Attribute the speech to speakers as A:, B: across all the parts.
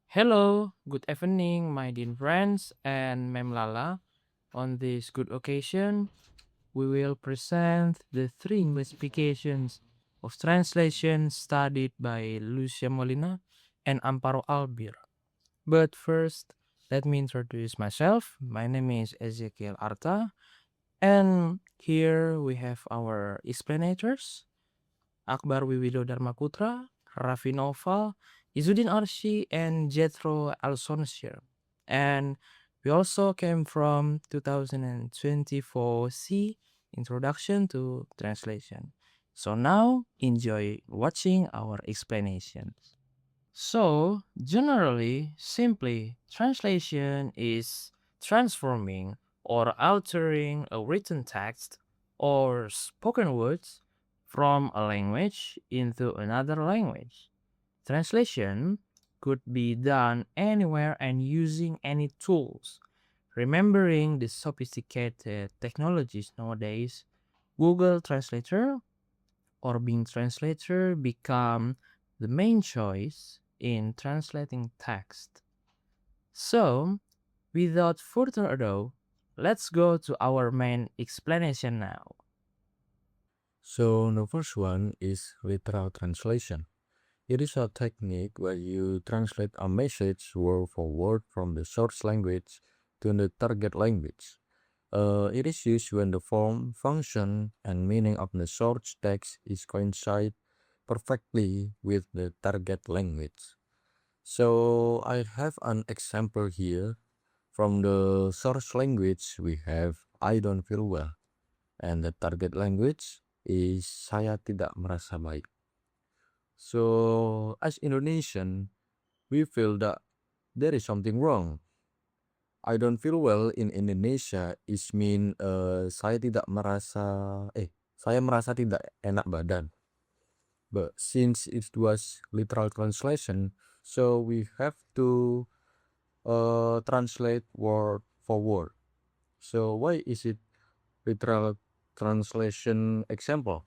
A: Hello, good evening, my dear friends and Mem Lala. On this good occasion, we will present the three classifications of translation studied by Lucia Molina and Amparo Albir. But first, let me introduce myself. My name is Ezekiel Arta, and here we have our explanators. Akbar Wiwido Dharmaputra, Raffi Noval, Izzuddin Arsy, and Jethro Alsonshire. And we also came from 2024 C, Introduction to Translation. So now enjoy watching our explanations. So, generally, simply, translation is transforming or altering a written text or spoken words from a language into another language. Translation could be done anywhere and using any tools. Remembering the sophisticated technologies nowadays, Google Translator or Bing Translator become the main choice in translating text. So, without further ado, let's go to our main explanation now.
B: So the first one is literal translation. It is a technique where you translate a message word for word from the source language to the target language. It is used when the form, function, and meaning of the source text is coincide perfectly with the target language. So I have an example here. From the source language, we have I don't feel well. And the target language is saya tidak merasa baik. So as Indonesian, we feel that there is something wrong. I don't feel well in Indonesia is mean saya merasa tidak enak badan. But since it was literal translation, so we have to translate word for word. So why is it literal translation example?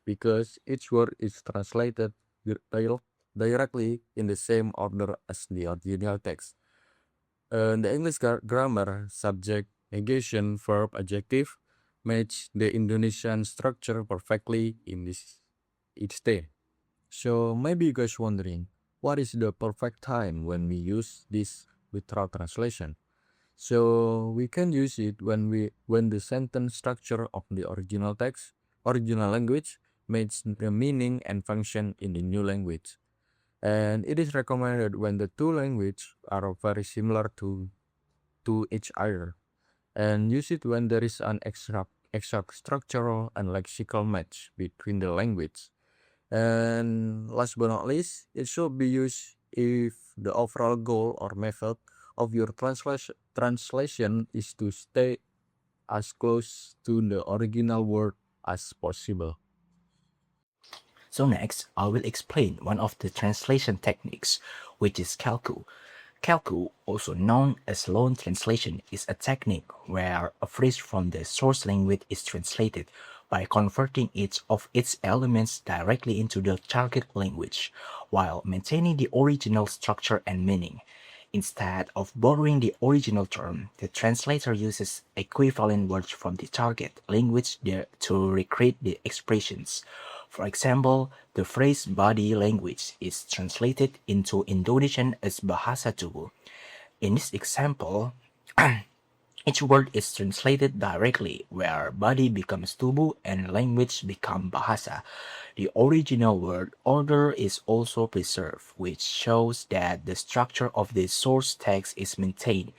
B: Because each word is translated directly in the same order as the original text. The English grammar, subject, negation, verb, adjective match the Indonesian structure perfectly in this each day. So maybe you guys wondering, what is the perfect time when we use this literal translation? So we can use it when the sentence structure of the original language match the meaning and function in the new language. And it is recommended when the two languages are very similar to each other. And use it when there is an exact structural and lexical match between the language. And last but not least, it should be used if the overall goal or method of your translation is to stay as close to the original word as possible.
C: So next, I will explain one of the translation techniques, which is Kalku. Kalku, also known as loan translation, is a technique where a phrase from the source language is translated by converting each of its elements directly into the target language, while maintaining the original structure and meaning. Instead of borrowing the original term, the translator uses equivalent words from the target language there to recreate the expressions. For example, the phrase body language is translated into Indonesian as bahasa tubuh. In this example, each word is translated directly, where body becomes tubuh and language become bahasa. The original word order is also preserved, which shows that the structure of the source text is maintained.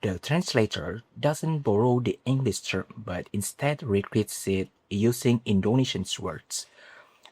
C: The translator doesn't borrow the English term, but instead recreates it using Indonesian words.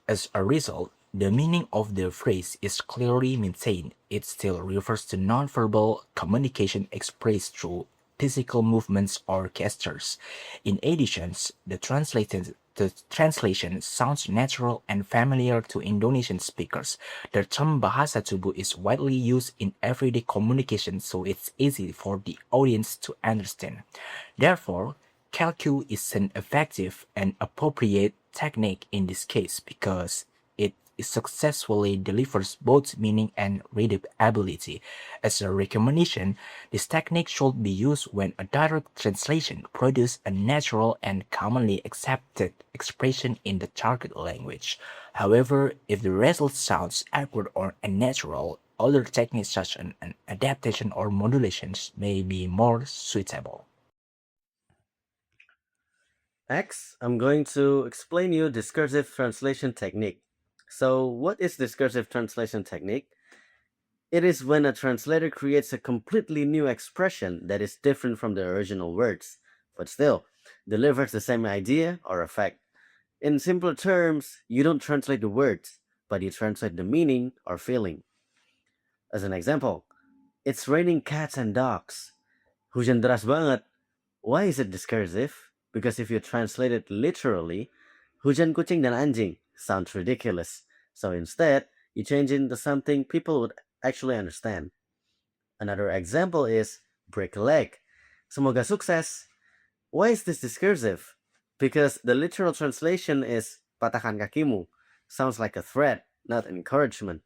C: As a result, the meaning of the phrase is clearly maintained. It still refers to nonverbal communication expressed through physical movements or gestures. In addition, the translation sounds natural and familiar to Indonesian speakers. The term bahasa tubuh is widely used in everyday communication, so it's easy for the audience to understand. Therefore, Calcu is an effective and appropriate technique in this case because it it successfully delivers both meaning and readability. As a recommendation, this technique should be used when a direct translation produces a natural and commonly accepted expression in the target language. However, if the result sounds awkward or unnatural, other techniques such as an adaptation or modulations may be more suitable.
D: Next, I'm going to explain you discursive translation technique. So, what is discursive translation technique? It is when a translator creates a completely new expression that is different from the original words, but still delivers the same idea or effect. In simpler terms, you don't translate the words, but you translate the meaning or feeling. As an example, it's raining cats and dogs. Hujan deras banget. Why is it discursive? Because if you translate it literally, hujan kucing dan anjing sounds ridiculous. So instead, you change it into something people would actually understand. Another example is break a leg. Semoga sukses. Why is this discursive? Because the literal translation is patahkan kakimu. Sounds like a threat, not encouragement.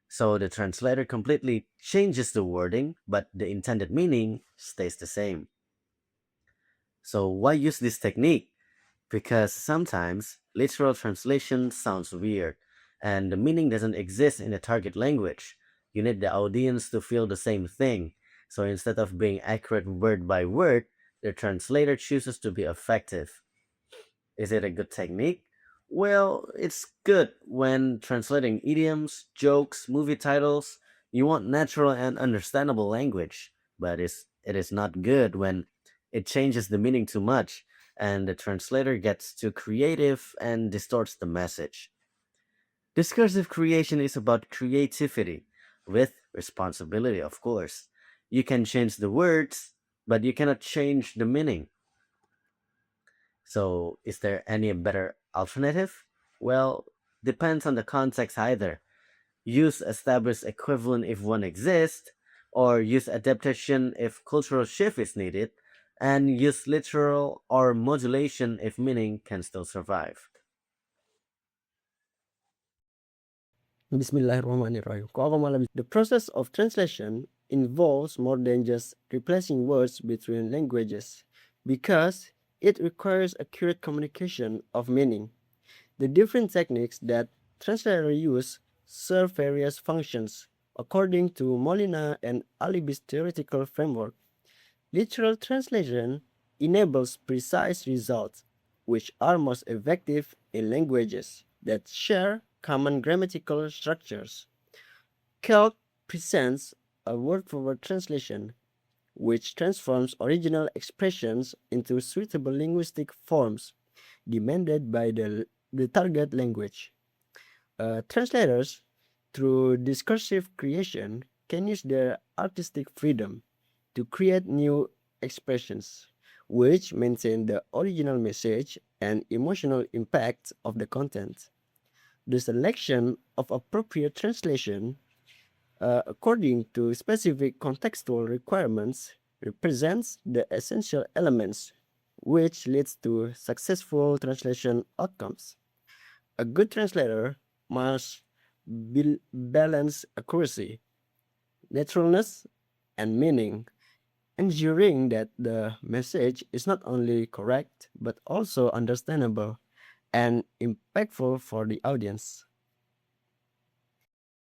D: So the translator completely changes the wording, but the intended meaning stays the same. So why use this technique? Because sometimes literal translation sounds weird and the meaning doesn't exist in the target language. You need the audience to feel the same thing. So instead of being accurate word by word, the translator chooses to be effective. Is it a good technique? Well, it's good when translating idioms, jokes, movie titles. You want natural and understandable language, but it is not good when it changes the meaning too much and the translator gets too creative and distorts the message. Discursive creation is about creativity, with responsibility, of course. You can change the words, but you cannot change the meaning. So, is there any better alternative? Well, depends on the context either. Use established equivalent if one exists, or use adaptation if cultural shift is needed, and use literal or modulation if meaning can still survive.
E: Bismillahirrahmanirrahim. The process of translation involves more than just replacing words between languages because it requires accurate communication of meaning. The different techniques that translators use serve various functions according to Molina and Alibi's theoretical framework. Literal translation enables precise results, which are most effective in languages that share common grammatical structures. Calc presents a word-for-word translation, which transforms original expressions into suitable linguistic forms demanded by the target language. Translators, through discursive creation, can use their artistic freedom to create new expressions, which maintain the original message and emotional impact of the content. The selection of appropriate translation, according to specific contextual requirements, represents the essential elements which leads to successful translation outcomes. A good translator must balance accuracy, naturalness, and meaning, ensuring that the message is not only correct but also understandable and impactful for the audience.